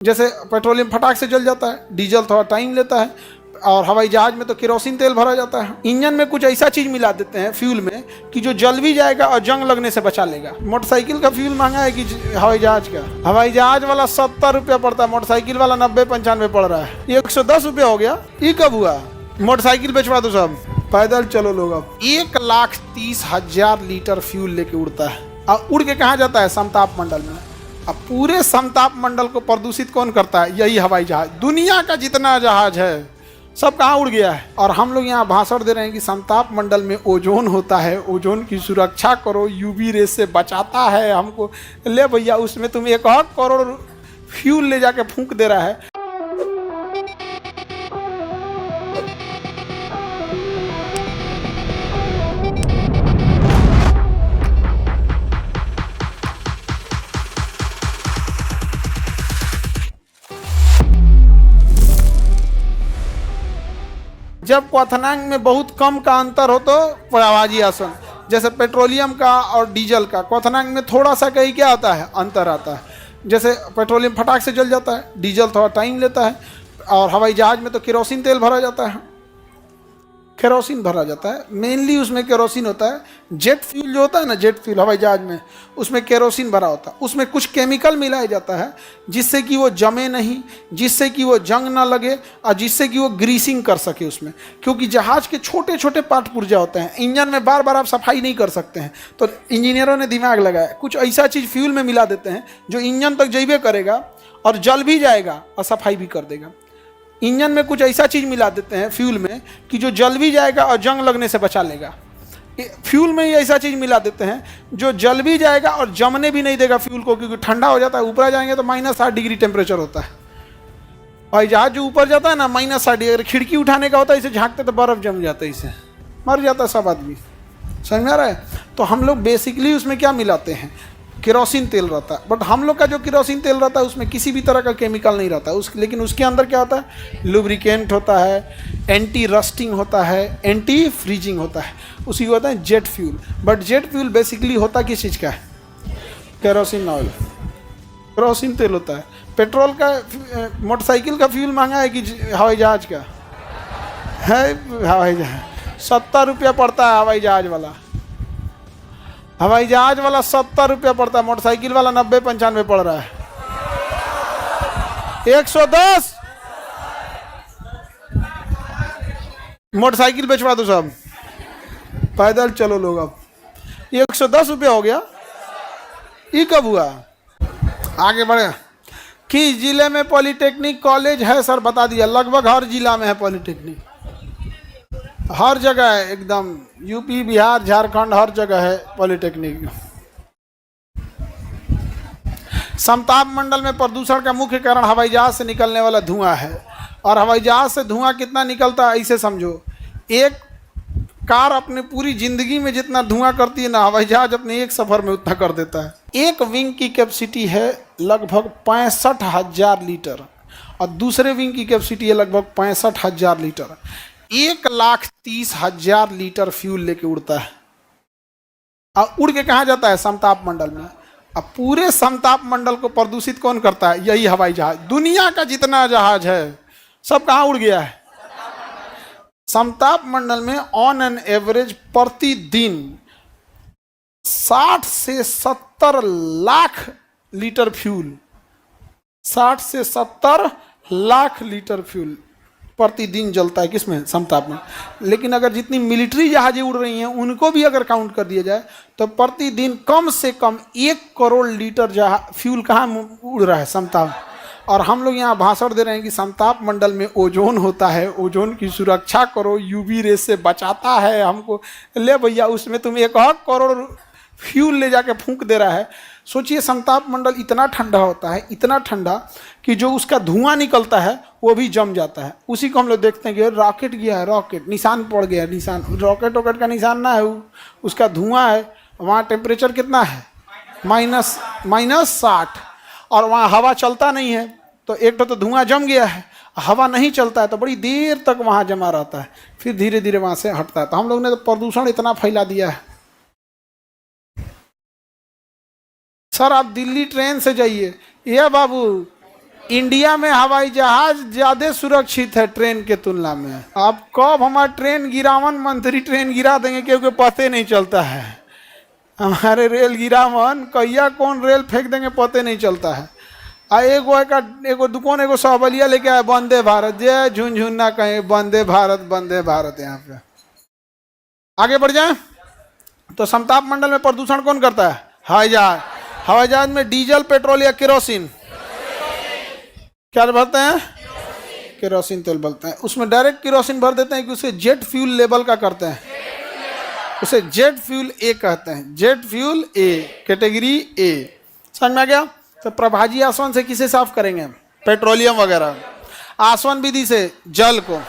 जैसे पेट्रोलियम फटाक से जल जाता है, डीजल थोड़ा टाइम लेता है, और हवाई जहाज में तो केरोसिन तेल भरा जाता है। इंजन में कुछ ऐसा चीज मिला देते हैं फ्यूल में कि जो जल भी जाएगा और जंग लगने से बचा लेगा। मोटरसाइकिल का फ्यूल महंगा है कि हवाई जहाज का? हवाई जहाज वाला 70 रुपया पड़ता है, मोटरसाइकिल वाला 90-95 पड़ रहा है। ये 110 रुपया हो गया। ये कब हुआ? मोटरसाइकिल बेचवा दो सब, पैदल चलो लोग। अब 1,30,000 लीटर फ्यूल लेके उड़ता है, और उड़ के कहाँ जाता है? समताप मंडल में। अब पूरे समताप मंडल को प्रदूषित कौन करता है? यही हवाई जहाज। दुनिया का जितना जहाज है सब कहाँ उड़ गया है। और हम लोग यहाँ भाषण दे रहे हैं कि समताप मंडल में ओजोन होता है, ओजोन की सुरक्षा करो, यूवी रेस से बचाता है हमको। ले भैया, उसमें तुम 1 करोड़ फ्यूल ले जाके फूंक दे रहा है। जब क्वथनांक में बहुत कम का अंतर हो तो प्रवाजी आसन, जैसे पेट्रोलियम का और डीजल का क्वथनांक में थोड़ा सा कहीं क्या आता है? अंतर आता है। जैसे पेट्रोलियम फटाक से जल जाता है, डीजल थोड़ा टाइम लेता है, और हवाई जहाज में तो केरोसिन तेल भरा जाता है, केरोसिन भरा जाता है। मेनली उसमें केरोसिन होता है। जेट फ्यूल जो होता है ना, जेट फ्यूल हवाई जहाज में, उसमें केरोसिन भरा होता है। उसमें कुछ केमिकल मिलाया जाता है जिससे कि वो जमे नहीं, जिससे कि वो जंग ना लगे, और जिससे कि वो ग्रीसिंग कर सके उसमें। क्योंकि जहाज के छोटे छोटे पार्ट पुर्जा होते हैं, इंजन में बार बार आप सफाई नहीं कर सकते हैं, तो इंजीनियरों ने दिमाग लगाया, कुछ ऐसा चीज़ फ्यूल में मिला देते हैं जो इंजन तक जैबे करेगा और जल भी जाएगा और सफाई भी कर देगा। इंजन में कुछ ऐसा चीज़ मिला देते हैं फ्यूल में कि जो जल भी जाएगा और जंग लगने से बचा लेगा। फ्यूल में ही ऐसा चीज़ मिला देते हैं जो जल भी जाएगा और जमने भी नहीं देगा फ्यूल को, क्योंकि ठंडा हो जाता है। ऊपर जाएंगे तो -60 डिग्री टेम्परेचर होता है, और जहाज जो ऊपर जाता है ना -60, अगर खिड़की उठाने का होता है इसे झाँकते तो बर्फ़ जम जाता है, इसे मर जाता है सब आदमी। समझ में आ रहा है? तो हम लोग बेसिकली उसमें क्या मिलाते हैं? केरोसिन तेल रहता है। बट हम लोग का जो केरोसिन तेल रहता है उसमें किसी भी तरह का केमिकल नहीं रहता है। लेकिन उसके अंदर क्या होता है? लुब्रिकेंट होता है, एंटी रस्टिंग होता है, एंटी फ्रीजिंग होता है। उसी को होता है jet fuel. But jet fuel basically होता किस चीज़ का है? केरोसिन ऑयल, केरोसिन तेल होता है। पेट्रोल का, मोटरसाइकिल का फ्यूल महंगा है कि हवाई जहाज का? है हवाई जहाज 70 रुपया पड़ता है। हवाई जहाज वाला 70 रुपया पड़ता है, मोटरसाइकिल वाला 90-95 पड़ रहा है। 110 मोटरसाइकिल बेचवा दो सब, पैदल चलो लोग। अब 110 रुपया हो गया। ये कब हुआ? आगे बढ़े। किस जिले में पॉलिटेक्निक कॉलेज है सर? बता दिया। लगभग हर जिला में है पॉलिटेक्निक, हर जगह है एकदम। यूपी, बिहार, झारखंड, हर जगह है पॉलिटेक्निक। समताप मंडल में प्रदूषण का मुख्य कारण हवाई जहाज से निकलने वाला धुआं है। और हवाई जहाज से धुआं कितना निकलता है ऐसे समझो, एक कार अपने पूरी जिंदगी में जितना धुआं करती है ना, हवाई जहाज अपने एक सफर में उतना कर देता है। एक विंग की कैपेसिटी है लगभग 65,000 लीटर, और दूसरे विंग की कैपेसिटी है लगभग 65,000 लीटर। 1,30,000 लीटर फ्यूल लेके उड़ता है, और उड़ के कहाँ जाता है? समताप मंडल में। अब पूरे समताप मंडल को प्रदूषित कौन करता है? यही हवाई जहाज। दुनिया का जितना जहाज है सब कहाँ उड़ गया है? समताप मंडल में ऑन एन एवरेज प्रतिदिन 60 से 70 लाख लीटर फ्यूल, 60 से 70 लाख लीटर फ्यूल प्रतिदिन जलता है। किसमें? समताप में। लेकिन अगर जितनी मिलिट्री जहाजें उड़ रही हैं उनको भी अगर काउंट कर दिया जाए तो प्रतिदिन कम से कम 1 करोड़ लीटर फ्यूल कहाँ उड़ रहा है? समताप। और हम लोग यहाँ भाषण दे रहे हैं कि समताप मंडल में ओजोन होता है, ओजोन की सुरक्षा करो, यूवी रेस से बचाता है हमको। ले भैया, उसमें तुम 1 करोड़ फ्यूल ले जाके फूंक दे रहा है। सोचिए, समताप मंडल इतना ठंडा होता है, इतना ठंडा कि जो उसका धुआं निकलता है वो भी जम जाता है। उसी को हम लोग देखते हैं कि रॉकेट गया है, रॉकेट निशान पड़ गया है, निशान रॉकेट का निशान ना है, उसका धुआं है। वहाँ टेम्परेचर कितना है? -60, और वहाँ हवा चलता नहीं है, तो एक तो धुआं जम गया है, हवा नहीं चलता है तो बड़ी देर तक वहाँ जमा रहता है, फिर धीरे धीरे वहाँ से हटता है। तो हम लोग ने तो प्रदूषण इतना फैला दिया है। सर आप दिल्ली ट्रेन से जाइए, ये बाबू इंडिया में हवाई जहाज ज्यादा सुरक्षित है ट्रेन के तुलना में। आप कब हमारा ट्रेन गिरावन मंत्री ट्रेन गिरा देंगे क्योंकि पते नहीं चलता है। हमारे रेल गिरावन कहिया कौन रेल फेंक देंगे पते नहीं चलता है। एगो दुकान एगो सहबलिया लेके आए वंदे भारत, जय झुनझुन ना कहे वंदे भारत। यहाँ पे आगे बढ़ जाए तो समताप मंडल में प्रदूषण कौन करता है? हवाई जहाज। हवाई जहाज में डीजल, पेट्रोल या केरोसिन क्या भरते हैं? केरोसिन तेल भरते हैं। उसमें डायरेक्ट केरोसिन भर देते हैं कि उसे जेट फ्यूल लेवल का करते हैं, उसे जेट फ्यूल ए कहते हैं। Jet fuel A, category A. समझ में आ गया? तो प्रभाजी आसवन से किसे साफ करेंगे? पेट्रोलियम वगैरह। आसवन विधि से जल को,